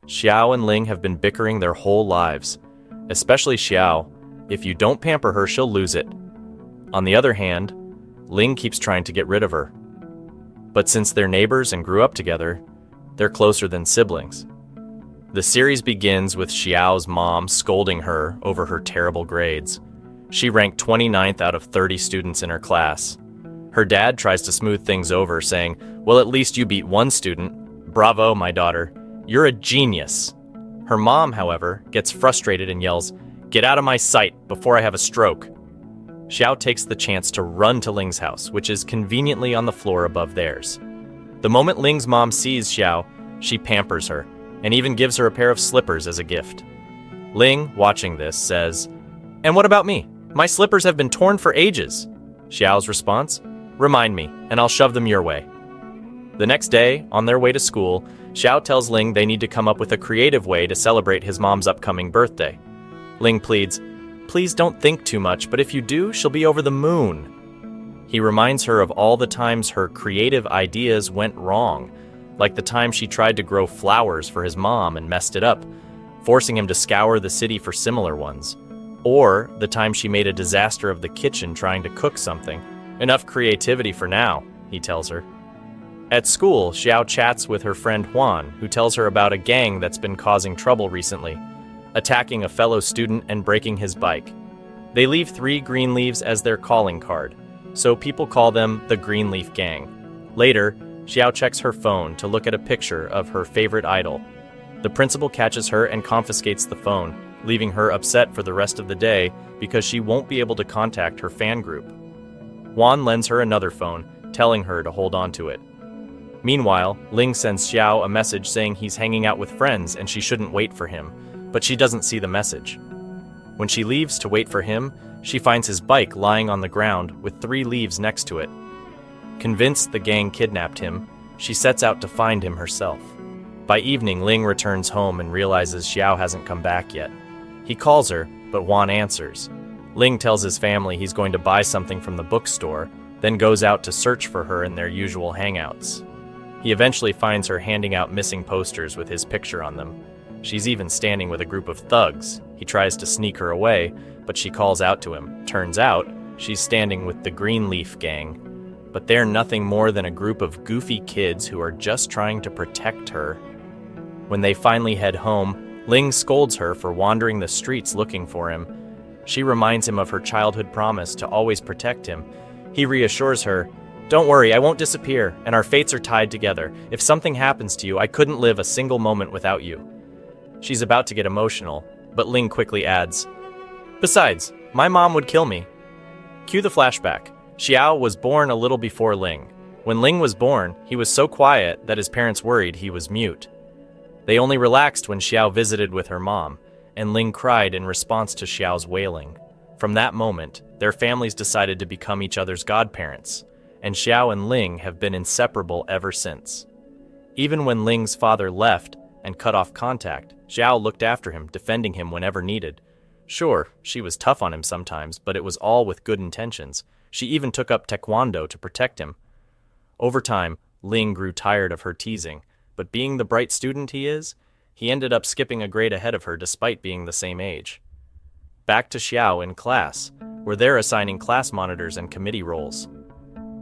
Xiao and Ling have been bickering their whole lives. Especially Xiao. If you don't pamper her, she'll lose it. On the other hand, Ling keeps trying to get rid of her. But since they're neighbors and grew up together, they're closer than siblings. The series begins with Xiao's mom scolding her over her terrible grades. She ranked 29th out of 30 students in her class. Her dad tries to smooth things over, saying, "Well, at least you beat one student. Bravo, my daughter. You're a genius." Her mom, however, gets frustrated and yells, "Get out of my sight before I have a stroke." Xiao takes the chance to run to Ling's house, which is conveniently on the floor above theirs. The moment Ling's mom sees Xiao, she pampers her, and even gives her a pair of slippers as a gift. Ling, watching this, says, "And what about me? My slippers have been torn for ages." Xiao's response, "Remind me, and I'll shove them your way." The next day, on their way to school, Xiao tells Ling they need to come up with a creative way to celebrate his mom's upcoming birthday. Ling pleads, "Please don't think too much, but if you do, she'll be over the moon." He reminds her of all the times her creative ideas went wrong, like the time she tried to grow flowers for his mom and messed it up, forcing him to scour the city for similar ones. Or the time she made a disaster of the kitchen trying to cook something. "Enough creativity for now," he tells her. At school, Xiao chats with her friend Juan, who tells her about a gang that's been causing trouble recently, attacking a fellow student and breaking his bike. They leave 3 green leaves as their calling card, so people call them the Greenleaf Gang. Later, Xiao checks her phone to look at a picture of her favorite idol. The principal catches her and confiscates the phone, leaving her upset for the rest of the day because she won't be able to contact her fan group. Juan lends her another phone, telling her to hold on to it. Meanwhile, Ling sends Xiao a message saying he's hanging out with friends and she shouldn't wait for him, but she doesn't see the message. When she leaves to wait for him, she finds his bike lying on the ground with 3 leaves next to it. Convinced the gang kidnapped him, she sets out to find him herself. By evening, Ling returns home and realizes Xiao hasn't come back yet. He calls her, but Juan answers. Ling tells his family he's going to buy something from the bookstore, then goes out to search for her in their usual hangouts. He eventually finds her handing out missing posters with his picture on them. She's even standing with a group of thugs. He tries to sneak her away, but she calls out to him. Turns out, she's standing with the Greenleaf Gang. But they're nothing more than a group of goofy kids who are just trying to protect her. When they finally head home, Ling scolds her for wandering the streets looking for him. She reminds him of her childhood promise to always protect him. He reassures her, "Don't worry, I won't disappear, and our fates are tied together. If something happens to you, I couldn't live a single moment without you." She's about to get emotional, but Ling quickly adds, "Besides, my mom would kill me." Cue the flashback. Xiao was born a little before Ling. When Ling was born, he was so quiet that his parents worried he was mute. They only relaxed when Xiao visited with her mom, and Ling cried in response to Xiao's wailing. From that moment, their families decided to become each other's godparents, and Xiao and Ling have been inseparable ever since. Even when Ling's father left and cut off contact, Xiao looked after him, defending him whenever needed. Sure, she was tough on him sometimes, but it was all with good intentions. She even took up taekwondo to protect him. Over time, Ling grew tired of her teasing, but being the bright student he is, he ended up skipping a grade ahead of her despite being the same age. Back to Xiao in class, where they're assigning class monitors and committee roles.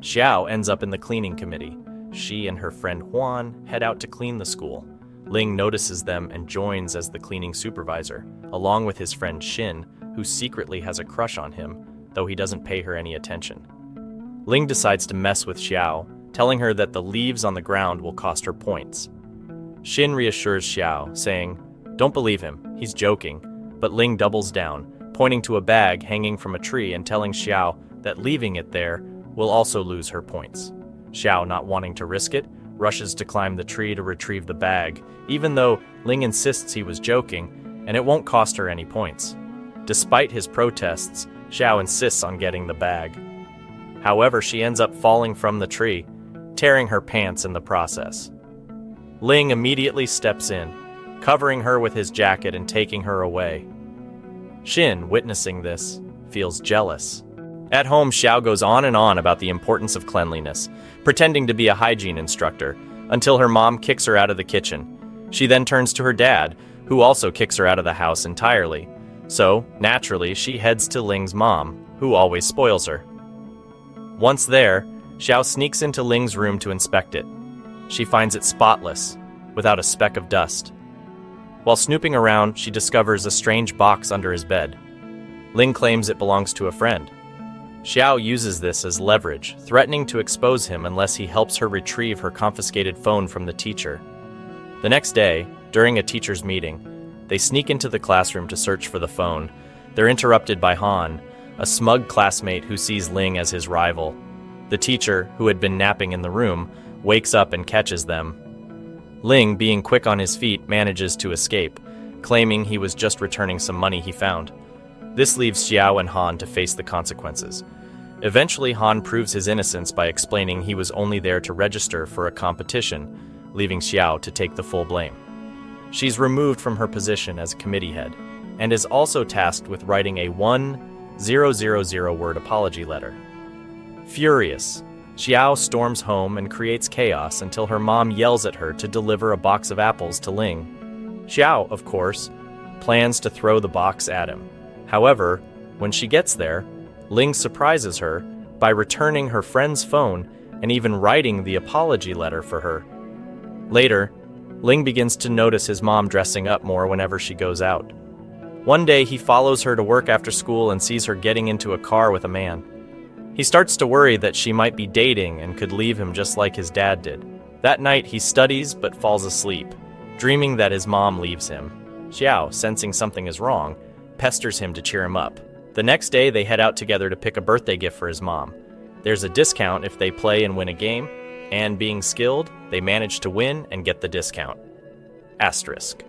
Xiao ends up in the cleaning committee. She and her friend Juan head out to clean the school. Ling notices them and joins as the cleaning supervisor, along with his friend Xin, who secretly has a crush on him, though he doesn't pay her any attention. Ling decides to mess with Xiao, telling her that the leaves on the ground will cost her points. Xin reassures Xiao, saying, "Don't believe him, he's joking," but Ling doubles down, pointing to a bag hanging from a tree and telling Xiao that leaving it there will also lose her points. Xiao, not wanting to risk it, rushes to climb the tree to retrieve the bag, even though Ling insists he was joking, and it won't cost her any points. Despite his protests, Xiao insists on getting the bag. However, she ends up falling from the tree, tearing her pants in the process. Ling immediately steps in, covering her with his jacket and taking her away. Xin, witnessing this, feels jealous. At home, Xiao goes on and on about the importance of cleanliness, pretending to be a hygiene instructor, until her mom kicks her out of the kitchen. She then turns to her dad, who also kicks her out of the house entirely. So, naturally, she heads to Ling's mom, who always spoils her. Once there, Xiao sneaks into Ling's room to inspect it. She finds it spotless, without a speck of dust. While snooping around, she discovers a strange box under his bed. Ling claims it belongs to a friend. Xiao uses this as leverage, threatening to expose him unless he helps her retrieve her confiscated phone from the teacher. The next day, during a teacher's meeting, they sneak into the classroom to search for the phone. They're interrupted by Han, a smug classmate who sees Ling as his rival. The teacher, who had been napping in the room, wakes up and catches them. Ling, being quick on his feet, manages to escape, claiming he was just returning some money he found. This leaves Xiao and Han to face the consequences. Eventually, Han proves his innocence by explaining he was only there to register for a competition, leaving Xiao to take the full blame. She's removed from her position as committee head, and is also tasked with writing a 1,000-word apology letter. Furious, Xiao storms home and creates chaos until her mom yells at her to deliver a box of apples to Ling. Xiao, of course, plans to throw the box at him. However, when she gets there, Ling surprises her by returning her friend's phone and even writing the apology letter for her. Later, Ling begins to notice his mom dressing up more whenever she goes out. One day, he follows her to work after school and sees her getting into a car with a man. He starts to worry that she might be dating and could leave him just like his dad did. That night, he studies but falls asleep, dreaming that his mom leaves him. Xiao, sensing something is wrong, pesters him to cheer him up. The next day, they head out together to pick a birthday gift for his mom. There's a discount if they play and win a game, and being skilled, they manage to win and get the discount. Asterisk.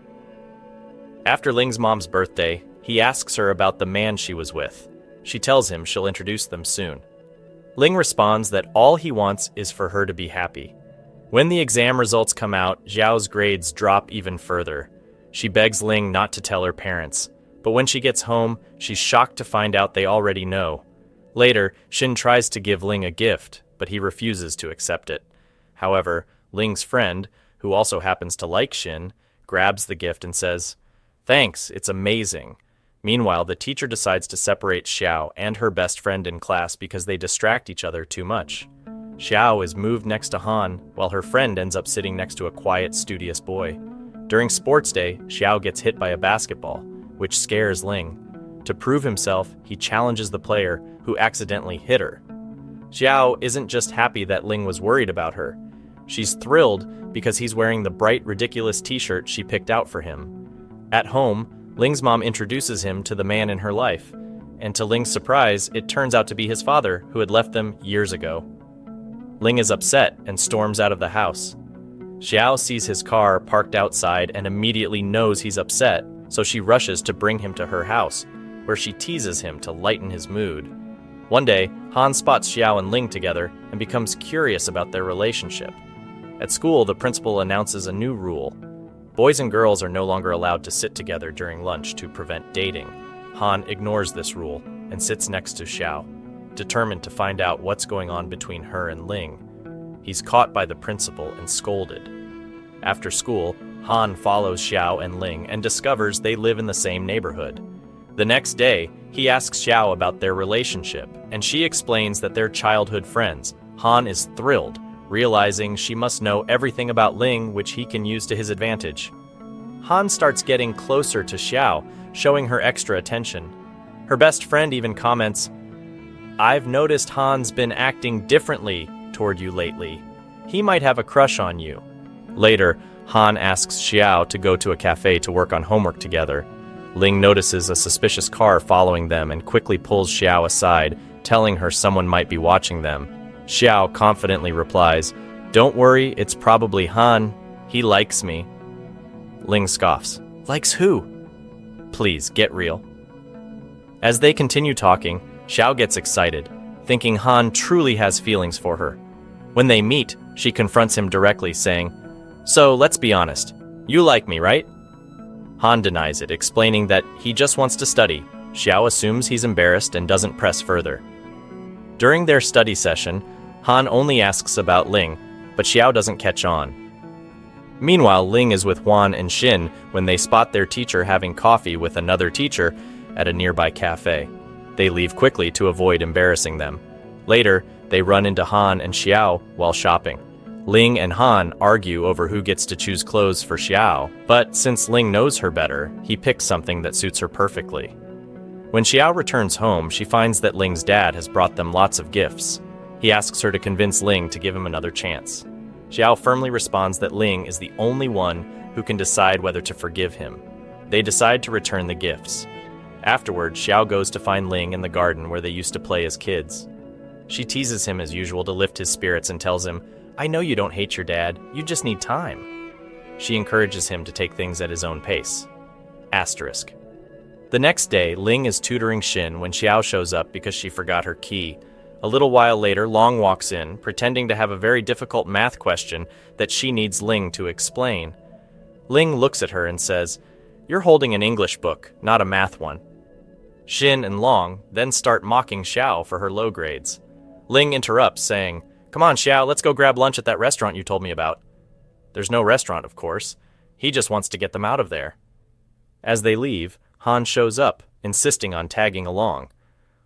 After Ling's mom's birthday, he asks her about the man she was with. She tells him she'll introduce them soon. Ling responds that all he wants is for her to be happy. When the exam results come out, Xiao's grades drop even further. She begs Ling not to tell her parents, but when she gets home, she's shocked to find out they already know. Later, Xin tries to give Ling a gift, but he refuses to accept it. However, Ling's friend, who also happens to like Xin, grabs the gift and says, "Thanks, it's amazing." Meanwhile, the teacher decides to separate Xiao and her best friend in class because they distract each other too much. Xiao is moved next to Han, while her friend ends up sitting next to a quiet, studious boy. During sports day, Xiao gets hit by a basketball, which scares Ling. To prove himself, he challenges the player, who accidentally hit her. Xiao isn't just happy that Ling was worried about her. She's thrilled because he's wearing the bright, ridiculous t-shirt she picked out for him. At home, Ling's mom introduces him to the man in her life, and to Ling's surprise, it turns out to be his father, who had left them years ago. Ling is upset and storms out of the house. Xiao sees his car parked outside and immediately knows he's upset, so she rushes to bring him to her house, where she teases him to lighten his mood. One day, Han spots Xiao and Ling together and becomes curious about their relationship. At school, the principal announces a new rule. Boys and girls are no longer allowed to sit together during lunch to prevent dating. Han ignores this rule and sits next to Xiao, determined to find out what's going on between her and Ling. He's caught by the principal and scolded. After school, Han follows Xiao and Ling and discovers they live in the same neighborhood. The next day, he asks Xiao about their relationship, and she explains that they're childhood friends. Han is thrilled, realizing she must know everything about Ling, which he can use to his advantage. Han starts getting closer to Xiao, showing her extra attention. Her best friend even comments, "I've noticed Han's been acting differently toward you lately. He might have a crush on you." Later, Han asks Xiao to go to a cafe to work on homework together. Ling notices a suspicious car following them and quickly pulls Xiao aside, telling her someone might be watching them. Xiao confidently replies, "Don't worry, it's probably Han. He likes me." Ling scoffs. "Likes who?" "Please, get real." As they continue talking, Xiao gets excited, thinking Han truly has feelings for her. When they meet, she confronts him directly, saying, "So, let's be honest. You like me, right?" Han denies it, explaining that he just wants to study. Xiao assumes he's embarrassed and doesn't press further. During their study session, Han only asks about Ling, but Xiao doesn't catch on. Meanwhile, Ling is with Huan and Xin when they spot their teacher having coffee with another teacher at a nearby cafe. They leave quickly to avoid embarrassing them. Later, they run into Han and Xiao while shopping. Ling and Han argue over who gets to choose clothes for Xiao, but since Ling knows her better, he picks something that suits her perfectly. When Xiao returns home, she finds that Ling's dad has brought them lots of gifts. He asks her to convince Ling to give him another chance. Xiao firmly responds that Ling is the only one who can decide whether to forgive him. They decide to return the gifts. Afterward, Xiao goes to find Ling in the garden where they used to play as kids. She teases him as usual to lift his spirits and tells him, "I know you don't hate your dad, you just need time." She encourages him to take things at his own pace. Asterisk. The next day, Ling is tutoring Xin when Xiao shows up because she forgot her key. A little while later, Long walks in, pretending to have a very difficult math question that she needs Ling to explain. Ling looks at her and says, "You're holding an English book, not a math one." Xin and Long then start mocking Xiao for her low grades. Ling interrupts, saying, "Come on, Xiao, let's go grab lunch at that restaurant you told me about." There's no restaurant, of course. He just wants to get them out of there. As they leave, Han shows up, insisting on tagging along.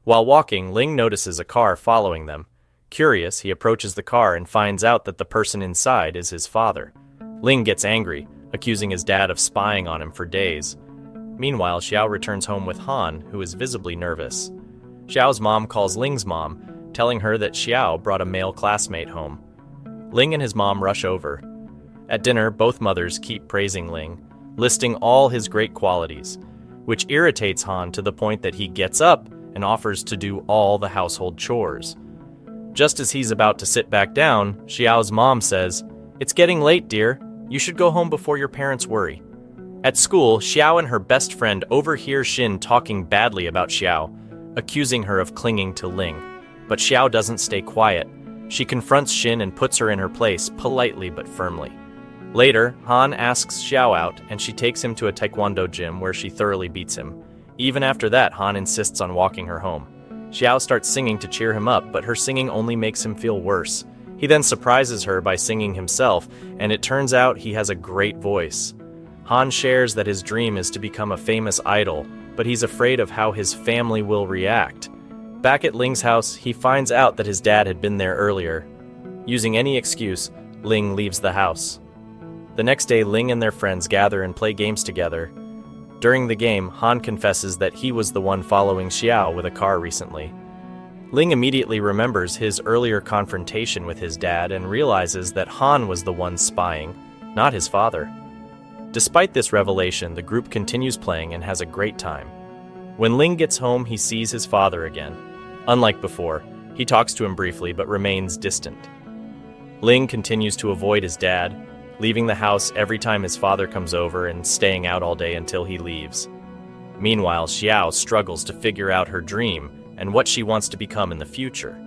While walking, Ling notices a car following them. Curious, he approaches the car and finds out that the person inside is his father. Ling gets angry, accusing his dad of spying on him for days. Meanwhile, Xiao returns home with Han, who is visibly nervous. Xiao's mom calls Ling's mom, telling her that Xiao brought a male classmate home. Ling and his mom rush over. At dinner, both mothers keep praising Ling, listing all his great qualities, which irritates Han to the point that he gets up and offers to do all the household chores. Just as he's about to sit back down, Xiao's mom says, "It's getting late, dear. You should go home before your parents worry." At school, Xiao and her best friend overhear Xin talking badly about Xiao, accusing her of clinging to Ling. But Xiao doesn't stay quiet. She confronts Xin and puts her in her place, politely but firmly. Later, Han asks Xiao out, and she takes him to a taekwondo gym where she thoroughly beats him. Even after that, Han insists on walking her home. Xiao starts singing to cheer him up, but her singing only makes him feel worse. He then surprises her by singing himself, and it turns out he has a great voice. Han shares that his dream is to become a famous idol, but he's afraid of how his family will react. Back at Ling's house, he finds out that his dad had been there earlier. Using any excuse, Ling leaves the house. The next day, Ling and their friends gather and play games together. During the game, Han confesses that he was the one following Xiao with a car recently. Ling immediately remembers his earlier confrontation with his dad and realizes that Han was the one spying, not his father. Despite this revelation, the group continues playing and has a great time. When Ling gets home, he sees his father again. Unlike before, he talks to him briefly but remains distant. Ling continues to avoid his dad, leaving the house every time his father comes over and staying out all day until he leaves. Meanwhile, Xiao struggles to figure out her dream and what she wants to become in the future.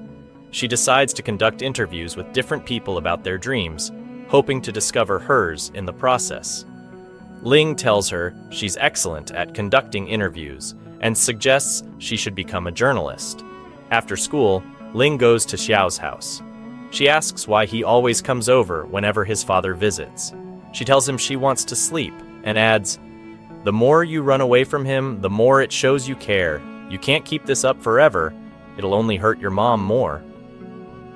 She decides to conduct interviews with different people about their dreams, hoping to discover hers in the process. Ling tells her she's excellent at conducting interviews and suggests she should become a journalist. After school, Ling goes to Xiao's house. She asks why he always comes over whenever his father visits. She tells him she wants to sleep and adds, "The more you run away from him, the more it shows you care. You can't keep this up forever. It'll only hurt your mom more."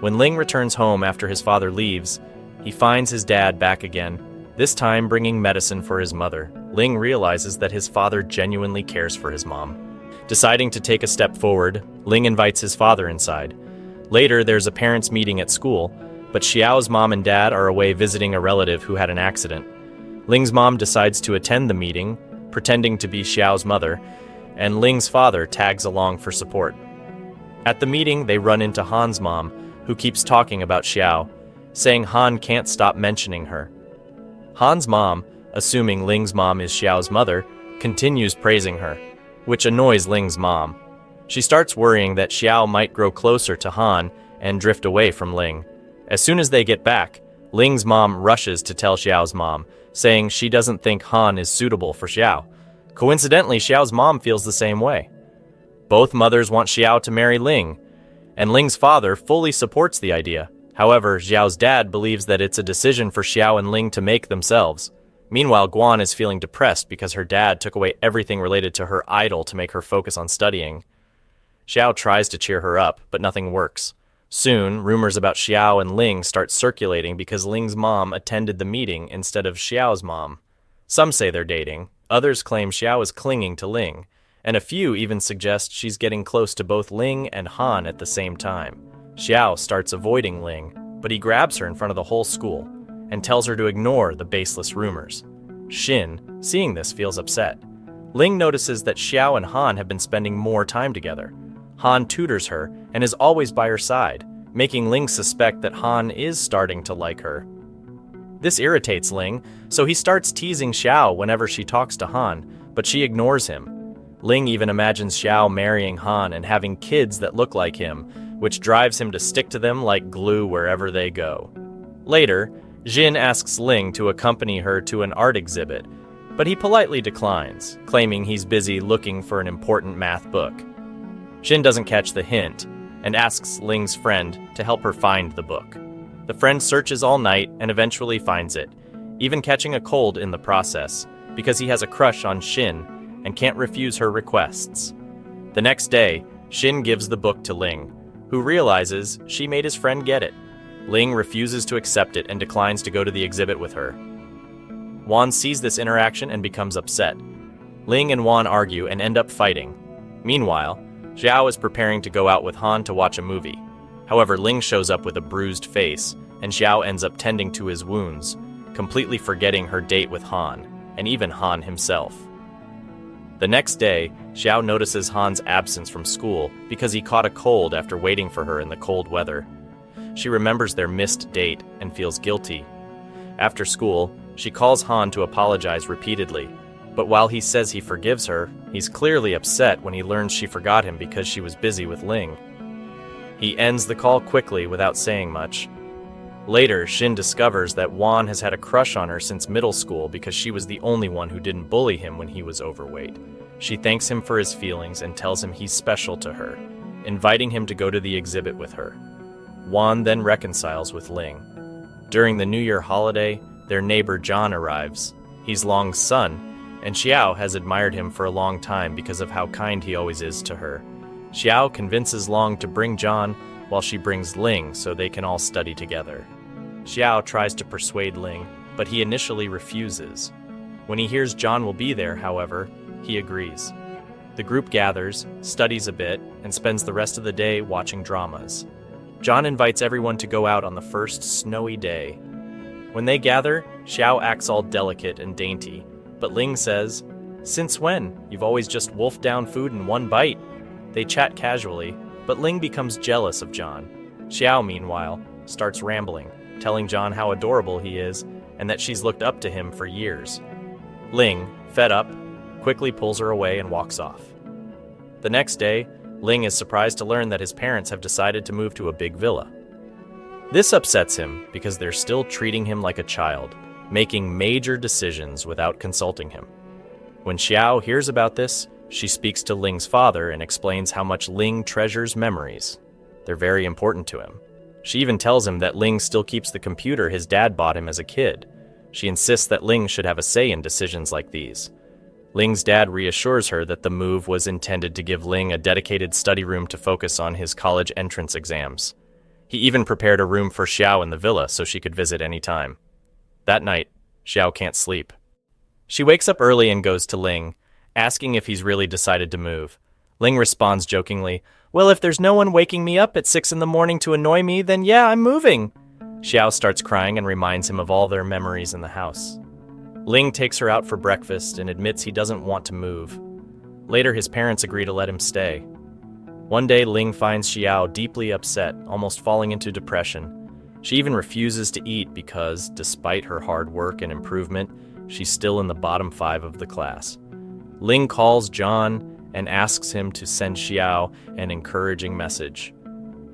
When Ling returns home after his father leaves, he finds his dad back again, this time bringing medicine for his mother. Ling realizes that his father genuinely cares for his mom. Deciding to take a step forward, Ling invites his father inside. Later, there's a parents' meeting at school, but Xiao's mom and dad are away visiting a relative who had an accident. Ling's mom decides to attend the meeting, pretending to be Xiao's mother, and Ling's father tags along for support. At the meeting, they run into Han's mom, who keeps talking about Xiao, saying Han can't stop mentioning her. Han's mom, assuming Ling's mom is Xiao's mother, continues praising her, which annoys Ling's mom. She starts worrying that Xiao might grow closer to Han and drift away from Ling. As soon as they get back, Ling's mom rushes to tell Xiao's mom, saying she doesn't think Han is suitable for Xiao. Coincidentally, Xiao's mom feels the same way. Both mothers want Xiao to marry Ling, and Ling's father fully supports the idea. However, Xiao's dad believes that it's a decision for Xiao and Ling to make themselves. Meanwhile, Guan is feeling depressed because her dad took away everything related to her idol to make her focus on studying. Xiao tries to cheer her up, but nothing works. Soon, rumors about Xiao and Ling start circulating because Ling's mom attended the meeting instead of Xiao's mom. Some say they're dating, others claim Xiao is clinging to Ling, and a few even suggest she's getting close to both Ling and Han at the same time. Xiao starts avoiding Ling, but he grabs her in front of the whole school and tells her to ignore the baseless rumors. Xin, seeing this, feels upset. Ling notices that Xiao and Han have been spending more time together. Han tutors her and is always by her side, making Ling suspect that Han is starting to like her. This irritates Ling, so he starts teasing Xiao whenever she talks to Han, but she ignores him. Ling even imagines Xiao marrying Han and having kids that look like him, which drives him to stick to them like glue wherever they go. Later, Jin asks Ling to accompany her to an art exhibit, but he politely declines, claiming he's busy looking for an important math book. Jin doesn't catch the hint and asks Ling's friend to help her find the book. The friend searches all night and eventually finds it, even catching a cold in the process, because he has a crush on Xin and can't refuse her requests. The next day, Xin gives the book to Ling, who realizes she made his friend get it. Ling refuses to accept it and declines to go to the exhibit with her. Wan sees this interaction and becomes upset. Ling and Wan argue and end up fighting. Meanwhile, Xiao is preparing to go out with Han to watch a movie. However, Ling shows up with a bruised face, and Xiao ends up tending to his wounds, completely forgetting her date with Han, and even Han himself. The next day, Xiao notices Han's absence from school because he caught a cold after waiting for her in the cold weather. She remembers their missed date and feels guilty. After school, she calls Han to apologize repeatedly, but while he says he forgives her, he's clearly upset when he learns she forgot him because she was busy with Ling. He ends the call quickly without saying much. Later, Xin discovers that Wan has had a crush on her since middle school because she was the only one who didn't bully him when he was overweight. She thanks him for his feelings and tells him he's special to her, inviting him to go to the exhibit with her. Wan then reconciles with Ling. During the New Year holiday, their neighbor John arrives. He's Long's son, and Xiao has admired him for a long time because of how kind he always is to her. Xiao convinces Long to bring John while she brings Ling so they can all study together. Xiao tries to persuade Ling, but he initially refuses. When he hears John will be there, however, he agrees. The group gathers, studies a bit, and spends the rest of the day watching dramas. John invites everyone to go out on the first snowy day. When they gather, Xiao acts all delicate and dainty, but Ling says, "Since when? You've always just wolfed down food in one bite." They chat casually, but Ling becomes jealous of John. Xiao, meanwhile, starts rambling, telling John how adorable he is and that she's looked up to him for years. Ling, fed up, quickly pulls her away and walks off. The next day, Ling is surprised to learn that his parents have decided to move to a big villa. This upsets him because they're still treating him like a child, making major decisions without consulting him. When Xiao hears about this, she speaks to Ling's father and explains how much Ling treasures memories. They're very important to him. She even tells him that Ling still keeps the computer his dad bought him as a kid. She insists that Ling should have a say in decisions like these. Ling's dad reassures her that the move was intended to give Ling a dedicated study room to focus on his college entrance exams. He even prepared a room for Xiao in the villa so she could visit any time. That night, Xiao can't sleep. She wakes up early and goes to Ling, asking if he's really decided to move. Ling responds jokingly, "Well, if there's no one waking me up at 6 in the morning to annoy me, then yeah, I'm moving." Xiao starts crying and reminds him of all their memories in the house. Ling takes her out for breakfast and admits he doesn't want to move. Later, his parents agree to let him stay. One day, Ling finds Xiao deeply upset, almost falling into depression. She even refuses to eat because, despite her hard work and improvement, she's still in the bottom 5 of the class. Ling calls John and asks him to send Xiao an encouraging message.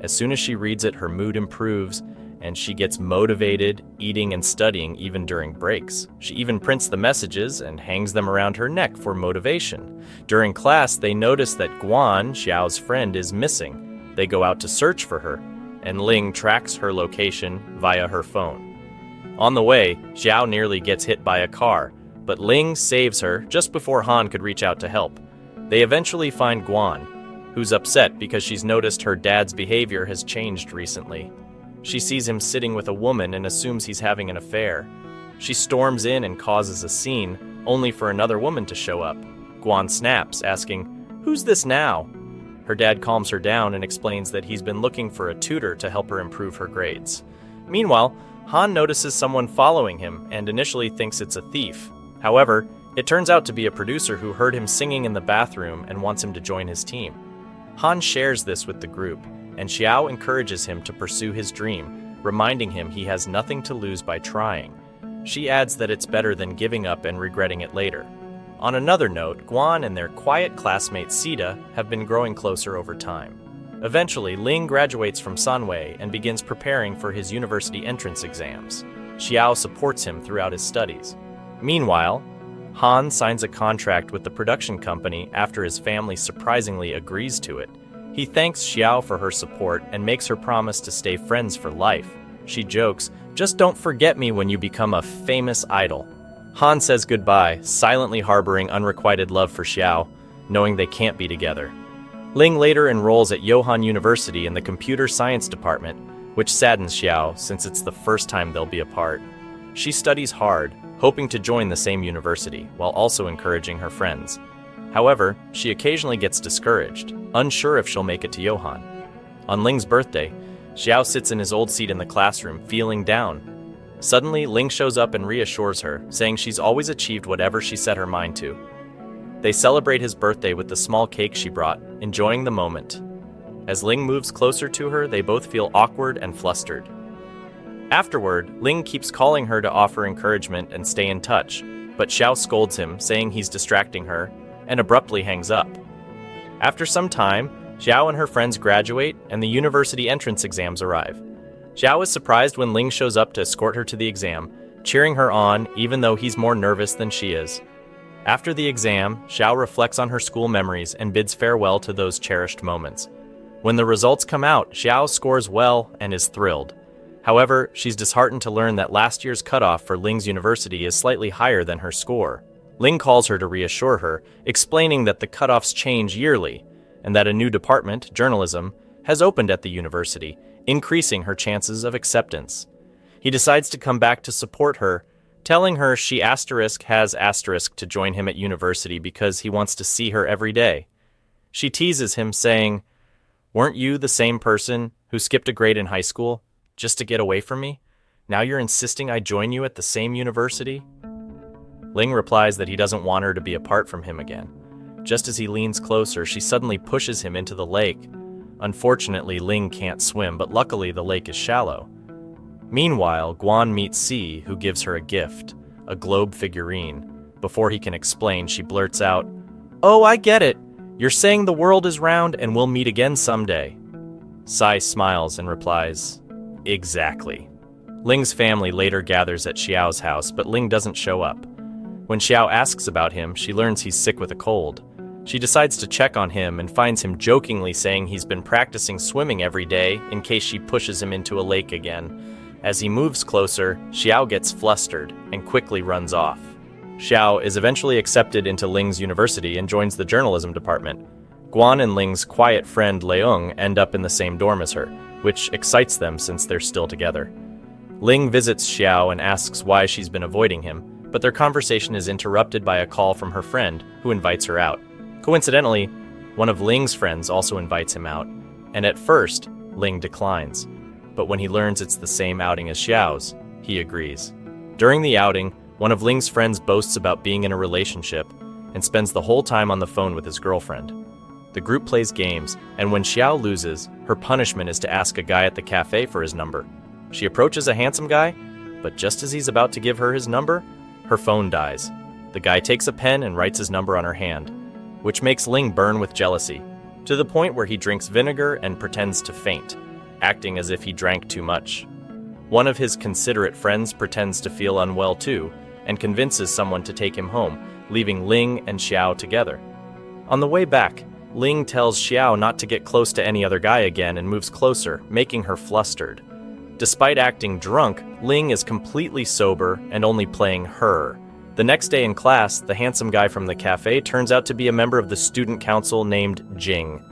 As soon as she reads it, her mood improves, and she gets motivated, eating and studying even during breaks. She even prints the messages and hangs them around her neck for motivation. During class, they notice that Guan, Xiao's friend, is missing. They go out to search for her, and Ling tracks her location via her phone. On the way, Xiao nearly gets hit by a car, but Ling saves her just before Han could reach out to help. They eventually find Guan, who's upset because she's noticed her dad's behavior has changed recently. She sees him sitting with a woman and assumes he's having an affair. She storms in and causes a scene, only for another woman to show up. Guan snaps, asking, "Who's this now?" Her dad calms her down and explains that he's been looking for a tutor to help her improve her grades. Meanwhile, Han notices someone following him and initially thinks it's a thief. However, it turns out to be a producer who heard him singing in the bathroom and wants him to join his team. Han shares this with the group, and Xiao encourages him to pursue his dream, reminding him he has nothing to lose by trying. She adds that it's better than giving up and regretting it later. On another note, Guan and their quiet classmate Sita have been growing closer over time. Eventually, Ling graduates from Sanwei and begins preparing for his university entrance exams. Xiao supports him throughout his studies. Meanwhile, Han signs a contract with the production company after his family surprisingly agrees to it. He thanks Xiao for her support and makes her promise to stay friends for life. She jokes, "Just don't forget me when you become a famous idol." Han says goodbye, silently harboring unrequited love for Xiao, knowing they can't be together. Ling later enrolls at Johann University in the computer science department, which saddens Xiao since it's the first time they'll be apart. She studies hard, hoping to join the same university, while also encouraging her friends. However, she occasionally gets discouraged, unsure if she'll make it to Johann. On Ling's birthday, Xiao sits in his old seat in the classroom, feeling down. Suddenly, Ling shows up and reassures her, saying she's always achieved whatever she set her mind to. They celebrate his birthday with the small cake she brought, enjoying the moment. As Ling moves closer to her, they both feel awkward and flustered. Afterward, Ling keeps calling her to offer encouragement and stay in touch, but Xiao scolds him, saying he's distracting her, and abruptly hangs up. After some time, Xiao and her friends graduate, and the university entrance exams arrive. Xiao is surprised when Ling shows up to escort her to the exam, cheering her on even though he's more nervous than she is. After the exam, Xiao reflects on her school memories and bids farewell to those cherished moments. When the results come out, Xiao scores well and is thrilled. However, she's disheartened to learn that last year's cutoff for Ling's university is slightly higher than her score. Ling calls her to reassure her, explaining that the cutoffs change yearly, and that a new department, journalism, has opened at the university, increasing her chances of acceptance. He decides to come back to support her, telling her she has to join him at university because he wants to see her every day. She teases him, saying, "Weren't you the same person who skipped a grade in high school just to get away from me? Now you're insisting I join you at the same university?" Ling replies that he doesn't want her to be apart from him again. Just as he leans closer, she suddenly pushes him into the lake. Unfortunately, Ling can't swim, but luckily the lake is shallow. Meanwhile, Guan meets Si, who gives her a gift, a globe figurine. Before he can explain, she blurts out, "Oh, I get it. You're saying the world is round and we'll meet again someday." Si smiles and replies, "Exactly." Ling's family later gathers at Xiao's house, but Ling doesn't show up. When Xiao asks about him, she learns he's sick with a cold. She decides to check on him and finds him jokingly saying he's been practicing swimming every day in case she pushes him into a lake again. As he moves closer, Xiao gets flustered and quickly runs off. Xiao is eventually accepted into Ling's university and joins the journalism department. Guan and Ling's quiet friend Leung end up in the same dorm as her, which excites them since they're still together. Ling visits Xiao and asks why she's been avoiding him, but their conversation is interrupted by a call from her friend, who invites her out. Coincidentally, one of Ling's friends also invites him out, and at first, Ling declines. But when he learns it's the same outing as Xiao's, he agrees. During the outing, one of Ling's friends boasts about being in a relationship and spends the whole time on the phone with his girlfriend. The group plays games, and when Xiao loses, her punishment is to ask a guy at the cafe for his number. She approaches a handsome guy, but just as he's about to give her his number, her phone dies. The guy takes a pen and writes his number on her hand, which makes Ling burn with jealousy, to the point where he drinks vinegar and pretends to faint, acting as if he drank too much. One of his considerate friends pretends to feel unwell too, and convinces someone to take him home, leaving Ling and Xiao together. On the way back, Ling tells Xiao not to get close to any other guy again and moves closer, making her flustered. Despite acting drunk, Ling is completely sober and only playing her. The next day in class, the handsome guy from the cafe turns out to be a member of the student council named Jing.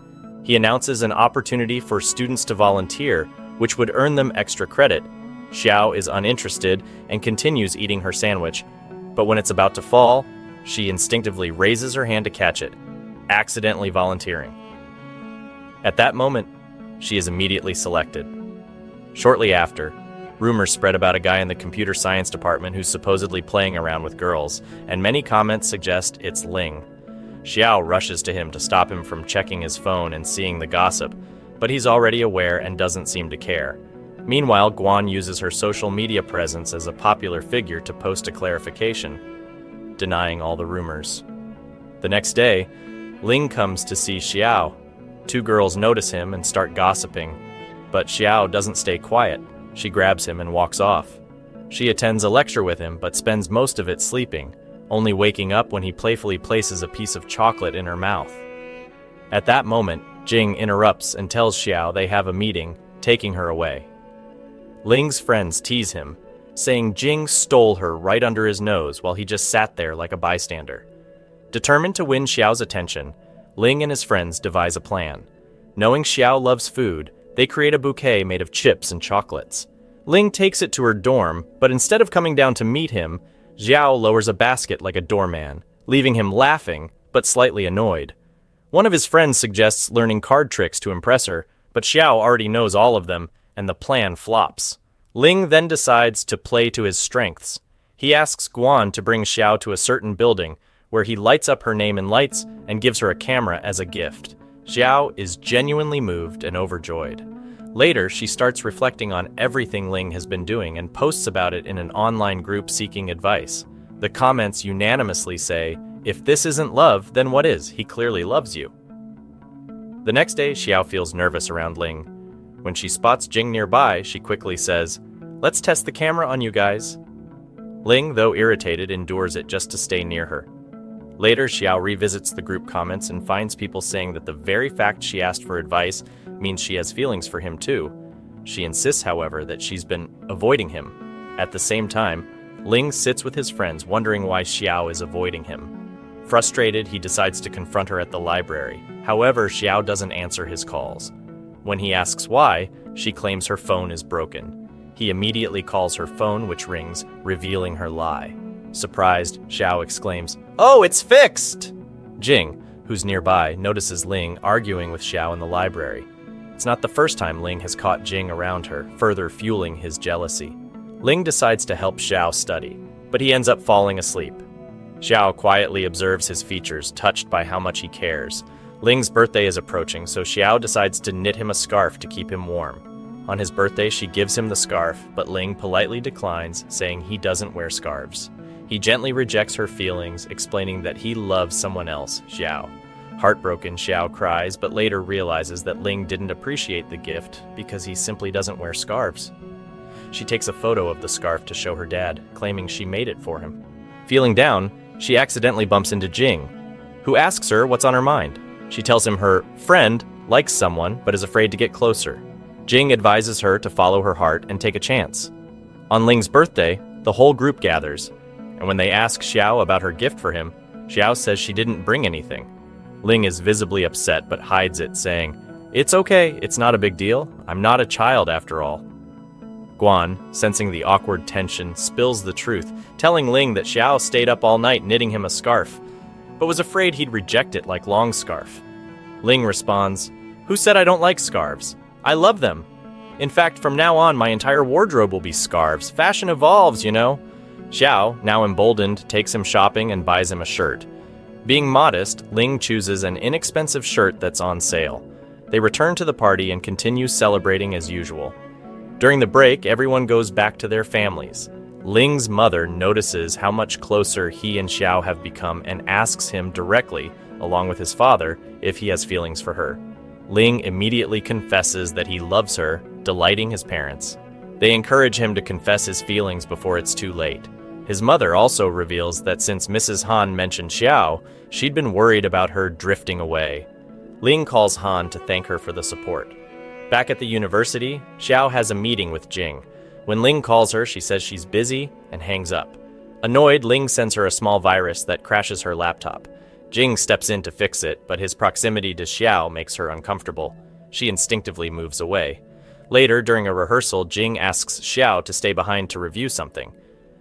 He announces an opportunity for students to volunteer, which would earn them extra credit. Xiao is uninterested and continues eating her sandwich, but when it's about to fall, she instinctively raises her hand to catch it, accidentally volunteering. At that moment, she is immediately selected. Shortly after, rumors spread about a guy in the computer science department who's supposedly playing around with girls, and many comments suggest it's Ling. Xiao rushes to him to stop him from checking his phone and seeing the gossip, but he's already aware and doesn't seem to care. Meanwhile, Guan uses her social media presence as a popular figure to post a clarification, denying all the rumors. The next day, Ling comes to see Xiao. Two girls notice him and start gossiping, but Xiao doesn't stay quiet. She grabs him and walks off. She attends a lecture with him, but spends most of it sleeping, only waking up when he playfully places a piece of chocolate in her mouth. At that moment, Jing interrupts and tells Xiao they have a meeting, taking her away. Ling's friends tease him, saying Jing stole her right under his nose while he just sat there like a bystander. Determined to win Xiao's attention, Ling and his friends devise a plan. Knowing Xiao loves food, they create a bouquet made of chips and chocolates. Ling takes it to her dorm, but instead of coming down to meet him, Xiao lowers a basket like a doorman, leaving him laughing, but slightly annoyed. One of his friends suggests learning card tricks to impress her, but Xiao already knows all of them, and the plan flops. Ling then decides to play to his strengths. He asks Guan to bring Xiao to a certain building, where he lights up her name in lights and gives her a camera as a gift. Xiao is genuinely moved and overjoyed. Later, she starts reflecting on everything Ling has been doing and posts about it in an online group seeking advice. The comments unanimously say, "If this isn't love, then what is? He clearly loves you." The next day, Xiao feels nervous around Ling. When she spots Jing nearby, she quickly says, "Let's test the camera on you guys." Ling, though irritated, endures it just to stay near her. Later, Xiao revisits the group comments and finds people saying that the very fact she asked for advice means she has feelings for him too. She insists, however, that she's been avoiding him. At the same time, Ling sits with his friends wondering why Xiao is avoiding him. Frustrated, he decides to confront her at the library. However, Xiao doesn't answer his calls. When he asks why, she claims her phone is broken. He immediately calls her phone, which rings, revealing her lie. Surprised, Xiao exclaims, "Oh, it's fixed!" Jing, who's nearby, notices Ling arguing with Xiao in the library. It's not the first time Ling has caught Jing around her, further fueling his jealousy. Ling decides to help Xiao study, but he ends up falling asleep. Xiao quietly observes his features, touched by how much he cares. Ling's birthday is approaching, so Xiao decides to knit him a scarf to keep him warm. On his birthday, she gives him the scarf, but Ling politely declines, saying he doesn't wear scarves. He gently rejects her feelings, explaining that he loves someone else, Xiao. Heartbroken, Xiao cries, but later realizes that Ling didn't appreciate the gift because he simply doesn't wear scarves. She takes a photo of the scarf to show her dad, claiming she made it for him. Feeling down, she accidentally bumps into Jing, who asks her what's on her mind. She tells him her friend likes someone but is afraid to get closer. Jing advises her to follow her heart and take a chance. On Ling's birthday, the whole group gathers, and when they ask Xiao about her gift for him, Xiao says she didn't bring anything. Ling is visibly upset but hides it, saying, "It's okay, it's not a big deal. I'm not a child after all." Guan, sensing the awkward tension, spills the truth, telling Ling that Xiao stayed up all night knitting him a scarf, but was afraid he'd reject it like long scarf. Ling responds, "Who said I don't like scarves? I love them. In fact, from now on, my entire wardrobe will be scarves. Fashion evolves, you know." Xiao, now emboldened, takes him shopping and buys him a shirt. Being modest, Ling chooses an inexpensive shirt that's on sale. They return to the party and continue celebrating as usual. During the break, everyone goes back to their families. Ling's mother notices how much closer he and Xiao have become and asks him directly, along with his father, if he has feelings for her. Ling immediately confesses that he loves her, delighting his parents. They encourage him to confess his feelings before it's too late. His mother also reveals that since Mrs. Han mentioned Xiao, she'd been worried about her drifting away. Ling calls Han to thank her for the support. Back at the university, Xiao has a meeting with Jing. When Ling calls her, she says she's busy and hangs up. Annoyed, Ling sends her a small virus that crashes her laptop. Jing steps in to fix it, but his proximity to Xiao makes her uncomfortable. She instinctively moves away. Later, during a rehearsal, Jing asks Xiao to stay behind to review something.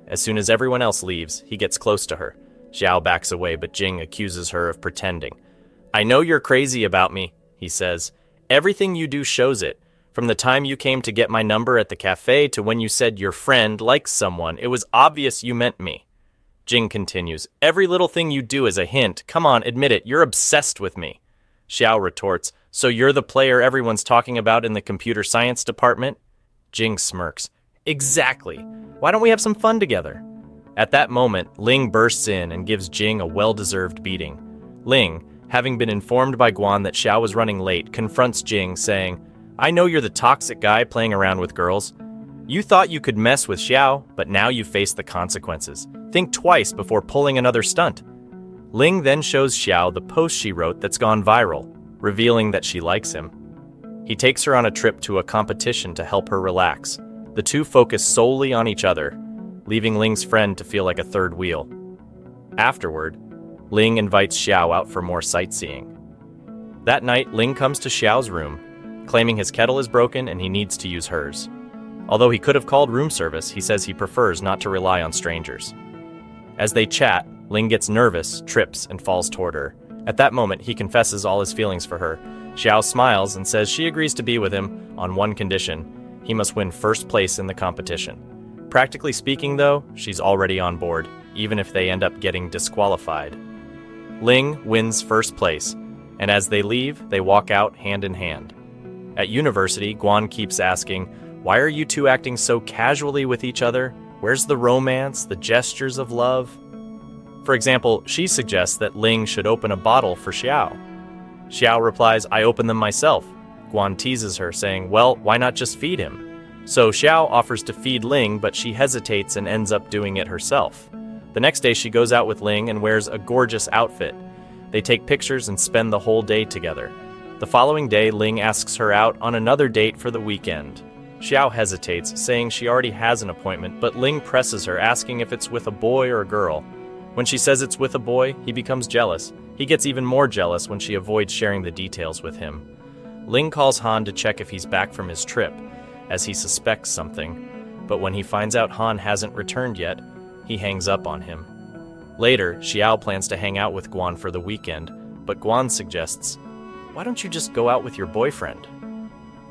As soon as everyone else leaves, he gets close to her. Xiao backs away, but Jing accuses her of pretending. "I know you're crazy about me," he says. "Everything you do shows it. From the time you came to get my number at the cafe to when you said your friend likes someone, it was obvious you meant me." Jing continues, "Every little thing you do is a hint. Come on, admit it, you're obsessed with me." Xiao retorts, "So you're the player everyone's talking about in the computer science department?" Jing smirks. "Exactly. Why don't we have some fun together?" At that moment, Ling bursts in and gives Jing a well-deserved beating. Ling, having been informed by Guan that Xiao was running late, confronts Jing, saying, "I know you're the toxic guy playing around with girls. You thought you could mess with Xiao, but now you face the consequences. Think twice before pulling another stunt." Ling then shows Xiao the post she wrote that's gone viral, revealing that she likes him. He takes her on a trip to a competition to help her relax. The two focus solely on each other, leaving Ling's friend to feel like a third wheel. Afterward, Ling invites Xiao out for more sightseeing. That night, Ling comes to Xiao's room, claiming his kettle is broken and he needs to use hers. Although he could have called room service, he says he prefers not to rely on strangers. As they chat, Ling gets nervous, trips, and falls toward her. At that moment, he confesses all his feelings for her. Xiao smiles and says she agrees to be with him on one condition: he must win first place in the competition. Practically speaking, though, she's already on board, even if they end up getting disqualified. Ling wins first place, and as they leave, they walk out hand in hand. At university, Guan keeps asking, "Why are you two acting so casually with each other? Where's the romance, the gestures of love?" For example, she suggests that Ling should open a bottle for Xiao. Xiao replies, "I open them myself." Guan teases her, saying, "Well, why not just feed him?" So Xiao offers to feed Ling, but she hesitates and ends up doing it herself. The next day, she goes out with Ling and wears a gorgeous outfit. They take pictures and spend the whole day together. The following day, Ling asks her out on another date for the weekend. Xiao hesitates, saying she already has an appointment, but Ling presses her, asking if it's with a boy or a girl. When she says it's with a boy, he becomes jealous. He gets even more jealous when she avoids sharing the details with him. Ling calls Han to check if he's back from his trip, as he suspects something, but when he finds out Han hasn't returned yet, he hangs up on him. Later, Xiao plans to hang out with Guan for the weekend, but Guan suggests, "Why don't you just go out with your boyfriend?"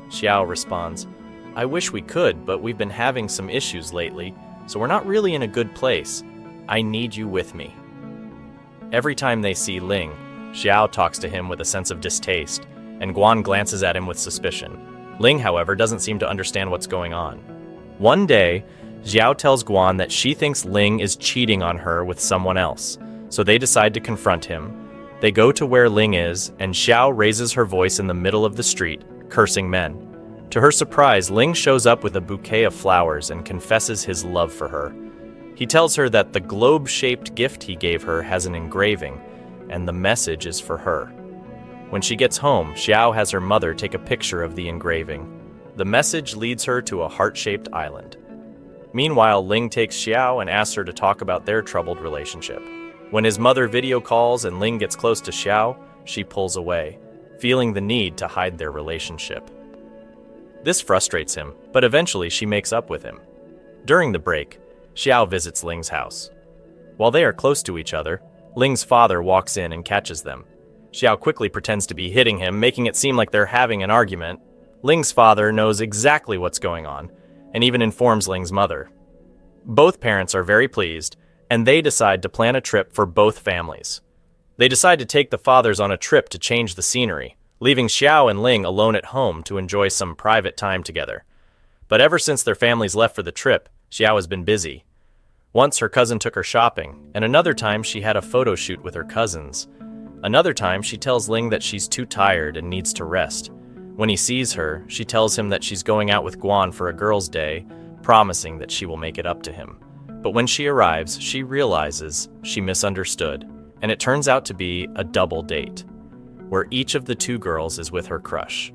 Xiao responds, "I wish we could, but we've been having some issues lately, so we're not really in a good place. I need you with me." Every time they see Ling, Xiao talks to him with a sense of distaste, and Guan glances at him with suspicion. Ling, however, doesn't seem to understand what's going on. One day, Xiao tells Guan that she thinks Ling is cheating on her with someone else, so they decide to confront him. They go to where Ling is, and Xiao raises her voice in the middle of the street, cursing men. To her surprise, Ling shows up with a bouquet of flowers and confesses his love for her. He tells her that the globe-shaped gift he gave her has an engraving, and the message is for her. When she gets home, Xiao has her mother take a picture of the engraving. The message leads her to a heart-shaped island. Meanwhile, Ling takes Xiao and asks her to talk about their troubled relationship. When his mother video calls and Ling gets close to Xiao, she pulls away, feeling the need to hide their relationship. This frustrates him, but eventually she makes up with him. During the break, Xiao visits Ling's house. While they are close to each other, Ling's father walks in and catches them. Xiao quickly pretends to be hitting him, making it seem like they're having an argument. Ling's father knows exactly what's going on, and even informs Ling's mother. Both parents are very pleased, and they decide to plan a trip for both families. They decide to take the fathers on a trip to change the scenery, leaving Xiao and Ling alone at home to enjoy some private time together. But ever since their families left for the trip, Xiao has been busy. Once her cousin took her shopping, and another time she had a photo shoot with her cousins. Another time she tells Ling that she's too tired and needs to rest. When he sees her, she tells him that she's going out with Guan for a girls' day, promising that she will make it up to him. But when she arrives, she realizes she misunderstood, and it turns out to be a double date. where each of the two girls is with her crush.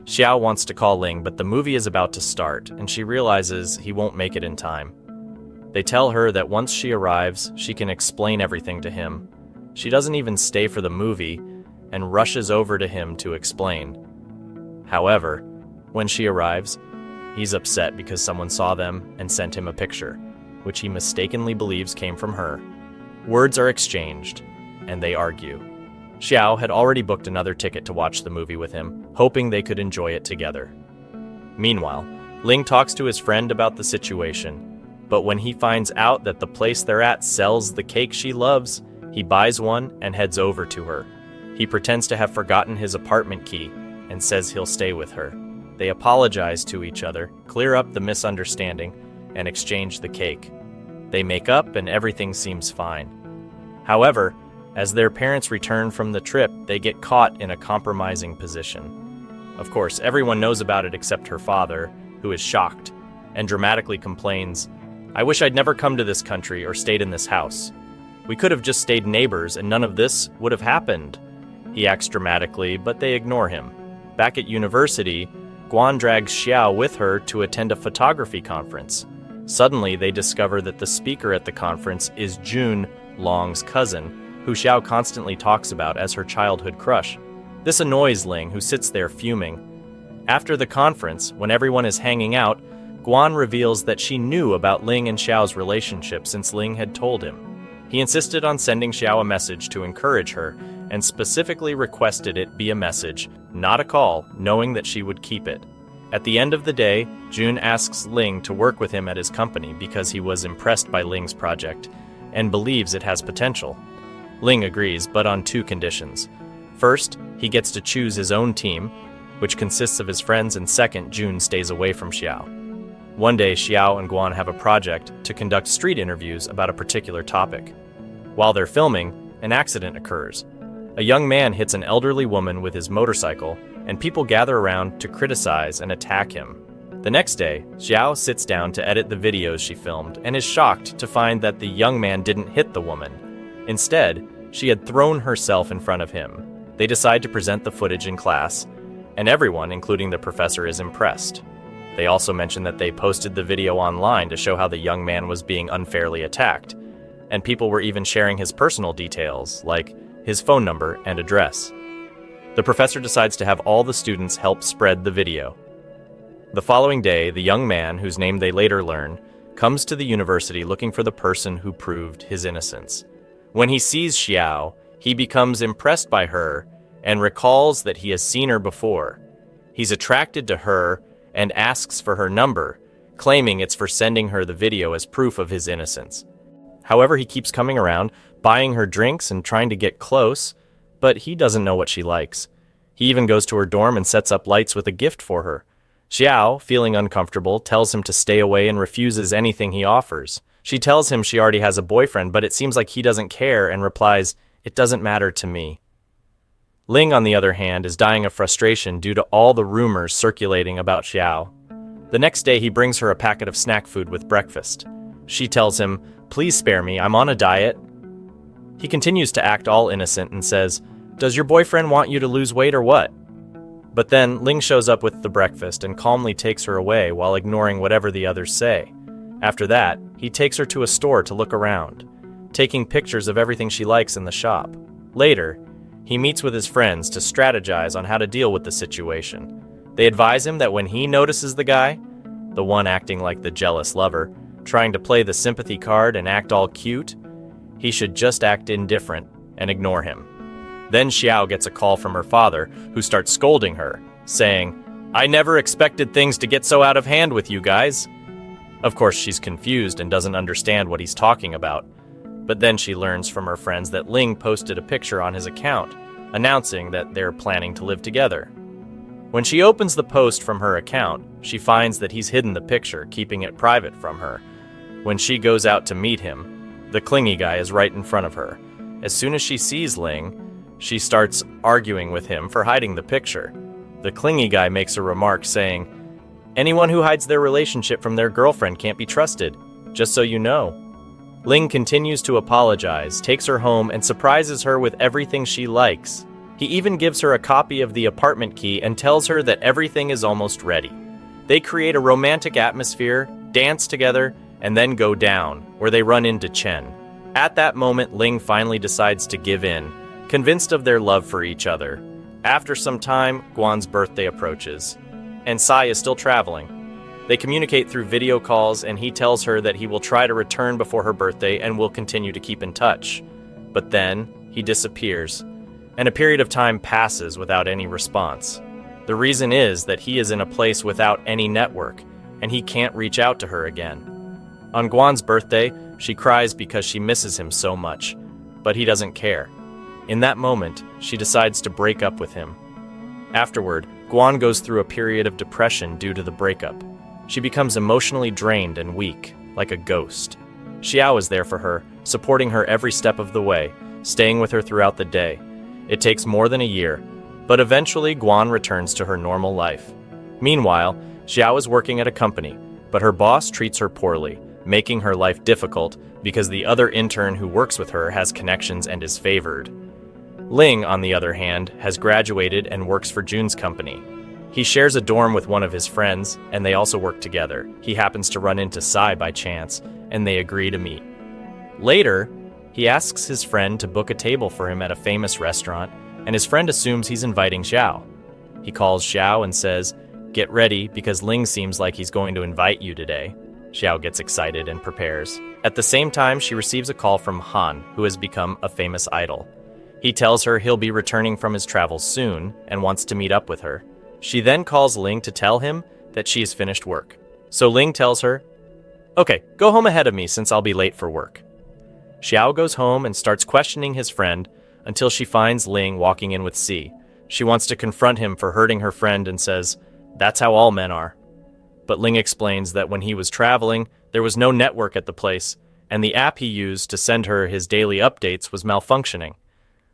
Xiao wants to call Ling, but the movie is about to start, and she realizes he won't make it in time. They tell her that once she arrives, she can explain everything to him. She doesn't even stay for the movie, and rushes over to him to explain. However, when she arrives, he's upset because someone saw them and sent him a picture, which he mistakenly believes came from her. Words are exchanged, and they argue. Xiao had already booked another ticket to watch the movie with him, hoping they could enjoy it together. Meanwhile, Ling talks to his friend about the situation, but when he finds out that the place they're at sells the cake she loves, he buys one and heads over to her. He pretends to have forgotten his apartment key and says he'll stay with her. They apologize to each other, clear up the misunderstanding, and exchange the cake. They make up and everything seems fine. However, as their parents return from the trip, they get caught in a compromising position. Of course, everyone knows about it except her father, who is shocked, and dramatically complains, "I wish I'd never come to this country or stayed in this house. We could have just stayed neighbors and none of this would have happened." He acts dramatically, but they ignore him. Back at university, Guan drags Xiao with her to attend a photography conference. Suddenly, they discover that the speaker at the conference is Jun, Long's cousin, who Xiao constantly talks about as her childhood crush. This annoys Ling, who sits there fuming. After the conference, when everyone is hanging out, Guan reveals that she knew about Ling and Xiao's relationship since Ling had told him. He insisted on sending Xiao a message to encourage her, and specifically requested it be a message, not a call, knowing that she would keep it. At the end of the day, Jun asks Ling to work with him at his company because he was impressed by Ling's project and believes it has potential. Ling agrees, but on two conditions. First, he gets to choose his own team, which consists of his friends, and second, Jun stays away from Xiao. One day, Xiao and Guan have a project to conduct street interviews about a particular topic. While they're filming, an accident occurs. A young man hits an elderly woman with his motorcycle, and people gather around to criticize and attack him. The next day, Xiao sits down to edit the videos she filmed and is shocked to find that the young man didn't hit the woman. Instead, she had thrown herself in front of him. They decide to present the footage in class, and everyone, including the professor, is impressed. They also mention that they posted the video online to show how the young man was being unfairly attacked, and people were even sharing his personal details, like his phone number and address. The professor decides to have all the students help spread the video. The following day, the young man, whose name they later learn, comes to the university looking for the person who proved his innocence. When he sees Xiao, he becomes impressed by her and recalls that he has seen her before. He's attracted to her and asks for her number, claiming it's for sending her the video as proof of his innocence. However, he keeps coming around, buying her drinks and trying to get close, but he doesn't know what she likes. He even goes to her dorm and sets up lights with a gift for her. Xiao, feeling uncomfortable, tells him to stay away and refuses anything he offers. She tells him she already has a boyfriend, but it seems like he doesn't care and replies, "It doesn't matter to me." Ling, on the other hand, is dying of frustration due to all the rumors circulating about Xiao. The next day, he brings her a packet of snack food with breakfast. She tells him, "Please spare me, I'm on a diet." He continues to act all innocent and says, "Does your boyfriend want you to lose weight or what?" But then Ling shows up with the breakfast and calmly takes her away while ignoring whatever the others say. After that, he takes her to a store to look around, taking pictures of everything she likes in the shop. Later, he meets with his friends to strategize on how to deal with the situation. They advise him that when he notices the guy, the one acting like the jealous lover, trying to play the sympathy card and act all cute, he should just act indifferent and ignore him. Then Xiao gets a call from her father, who starts scolding her, saying, "I never expected things to get so out of hand with you guys." Of course, she's confused and doesn't understand what he's talking about. But then she learns from her friends that Ling posted a picture on his account, announcing that they're planning to live together. When she opens the post from her account, she finds that he's hidden the picture, keeping it private from her. When she goes out to meet him, the clingy guy is right in front of her. As soon as she sees Ling, she starts arguing with him for hiding the picture. The clingy guy makes a remark saying, "Anyone who hides their relationship from their girlfriend can't be trusted, just so you know." Ling continues to apologize, takes her home, and surprises her with everything she likes. He even gives her a copy of the apartment key and tells her that everything is almost ready. They create a romantic atmosphere, dance together, and then go down, where they run into Chen. At that moment, Ling finally decides to give in, convinced of their love for each other. After some time, Guan's birthday approaches, and Sai is still traveling. They communicate through video calls, and he tells her that he will try to return before her birthday and will continue to keep in touch. But then, he disappears, and a period of time passes without any response. The reason is that he is in a place without any network, and he can't reach out to her again. On Guan's birthday, she cries because she misses him so much, but he doesn't care. In that moment, she decides to break up with him. Afterward, Guan goes through a period of depression due to the breakup. She becomes emotionally drained and weak, like a ghost. Xiao is there for her, supporting her every step of the way, staying with her throughout the day. It takes more than a year, but eventually Guan returns to her normal life. Meanwhile, Xiao is working at a company, but her boss treats her poorly, making her life difficult because the other intern who works with her has connections and is favored. Ling, on the other hand, has graduated and works for Jun's company. He shares a dorm with one of his friends, and they also work together. He happens to run into Sai by chance, and they agree to meet. Later, he asks his friend to book a table for him at a famous restaurant, and his friend assumes he's inviting Xiao. He calls Xiao and says, "Get ready because Ling seems like he's going to invite you today." Xiao gets excited and prepares. At the same time, she receives a call from Han, who has become a famous idol. He tells her he'll be returning from his travels soon and wants to meet up with her. She then calls Ling to tell him that she has finished work. So Ling tells her, "Okay, go home ahead of me since I'll be late for work." Xiao goes home and starts questioning his friend until she finds Ling walking in with C. She wants to confront him for hurting her friend and says, "That's how all men are." But Ling explains that when he was traveling, there was no network at the place, and the app he used to send her his daily updates was malfunctioning.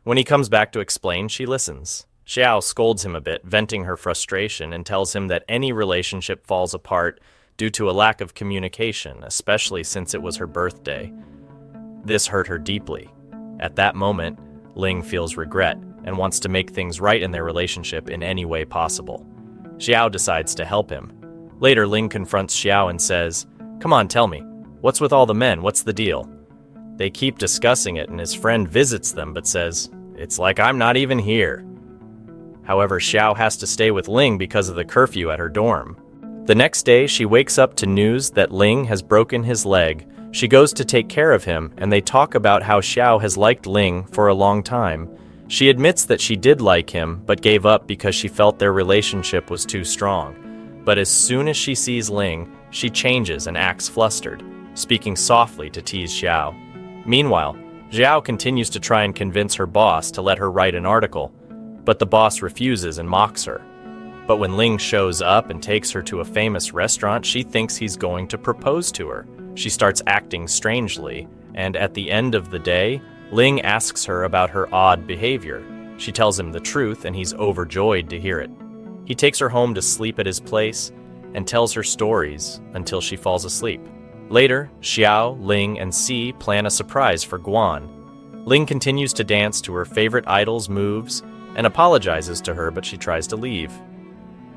When he comes back to explain, she listens. Xiao scolds him a bit, venting her frustration, and tells him that any relationship falls apart due to a lack of communication, especially since it was her birthday. This hurt her deeply. At that moment, Ling feels regret and wants to make things right in their relationship in any way possible. Xiao decides to help him. Later, Ling confronts Xiao and says, "Come on, tell me. What's with all the men? What's the deal?" They keep discussing it, and his friend visits them but says, "It's like I'm not even here." However, Xiao has to stay with Ling because of the curfew at her dorm. The next day, she wakes up to news that Ling has broken his leg. She goes to take care of him, and they talk about how Xiao has liked Ling for a long time. She admits that she did like him, but gave up because she felt their relationship was too strong. But as soon as she sees Ling, she changes and acts flustered, speaking softly to tease Xiao. Meanwhile, Xiao continues to try and convince her boss to let her write an article, but the boss refuses and mocks her. But when Ling shows up and takes her to a famous restaurant, she thinks he's going to propose to her. She starts acting strangely, and at the end of the day, Ling asks her about her odd behavior. She tells him the truth, and he's overjoyed to hear it. He takes her home to sleep at his place and tells her stories until she falls asleep. Later, Xiao, Ling, and C plan a surprise for Guan. Ling continues to dance to her favorite idol's moves and apologizes to her, but she tries to leave.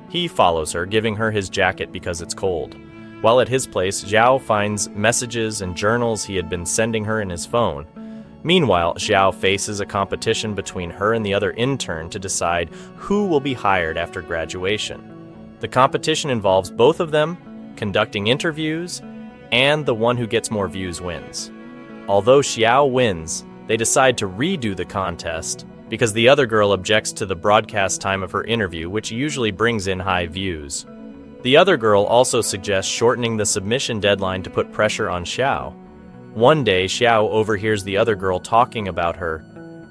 He follows her, giving her his jacket because it's cold. While at his place, Xiao finds messages and journals he had been sending her in his phone. Meanwhile, Xiao faces a competition between her and the other intern to decide who will be hired after graduation. The competition involves both of them conducting interviews, and the one who gets more views wins. Although Xiao wins, they decide to redo the contest because the other girl objects to the broadcast time of her interview, which usually brings in high views. The other girl also suggests shortening the submission deadline to put pressure on Xiao. One day, Xiao overhears the other girl talking about her,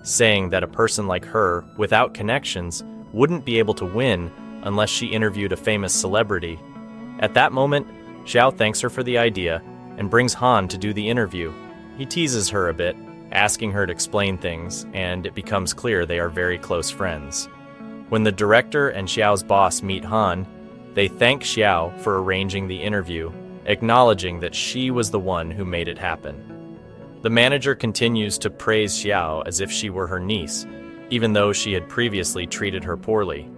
saying that a person like her, without connections, wouldn't be able to win unless she interviewed a famous celebrity. At that moment, Xiao thanks her for the idea and brings Han to do the interview. He teases her a bit, asking her to explain things, and it becomes clear they are very close friends. When the director and Xiao's boss meet Han, they thank Xiao for arranging the interview, acknowledging that she was the one who made it happen. The manager continues to praise Xiao as if she were her niece, even though she had previously treated her poorly.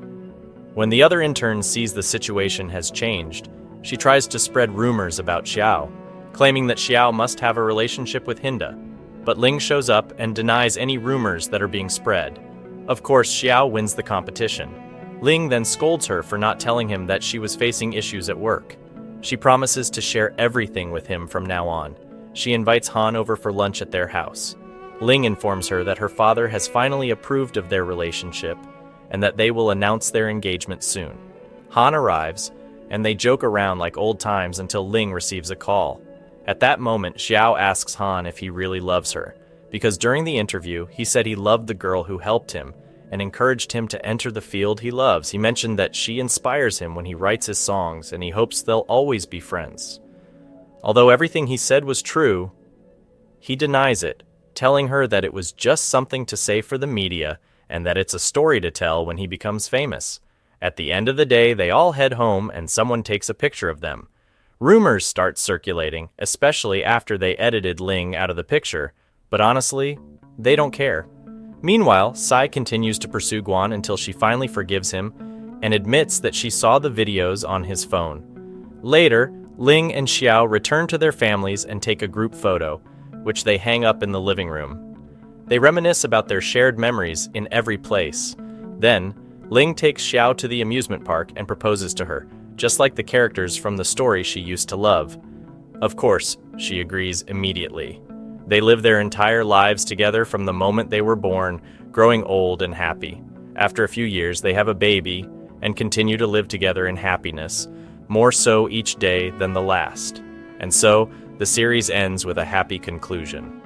When the other intern sees the situation has changed, she tries to spread rumors about Xiao, claiming that Xiao must have a relationship with Hinda. But Ling shows up and denies any rumors that are being spread. Of course, Xiao wins the competition. Ling then scolds her for not telling him that she was facing issues at work. She promises to share everything with him from now on. She invites Han over for lunch at their house. Ling informs her that her father has finally approved of their relationship and that they will announce their engagement soon. Han arrives, and they joke around like old times until Ling receives a call. At that moment, Xiao asks Han if he really loves her, because during the interview, he said he loved the girl who helped him and encouraged him to enter the field he loves. He mentioned that she inspires him when he writes his songs, and he hopes they'll always be friends. Although everything he said was true, he denies it, telling her that it was just something to say for the media and that it's a story to tell when he becomes famous. At the end of the day, they all head home and someone takes a picture of them. Rumors start circulating, especially after they edited Ling out of the picture, but honestly, they don't care. Meanwhile, Sai continues to pursue Guan until she finally forgives him and admits that she saw the videos on his phone. Later, Ling and Xiao return to their families and take a group photo, which they hang up in the living room. They reminisce about their shared memories in every place. Then, Ling takes Xiao to the amusement park and proposes to her, just like the characters from the story she used to love. Of course, she agrees immediately. They live their entire lives together from the moment they were born, growing old and happy. After a few years, they have a baby and continue to live together in happiness, more so each day than the last. And so, the series ends with a happy conclusion.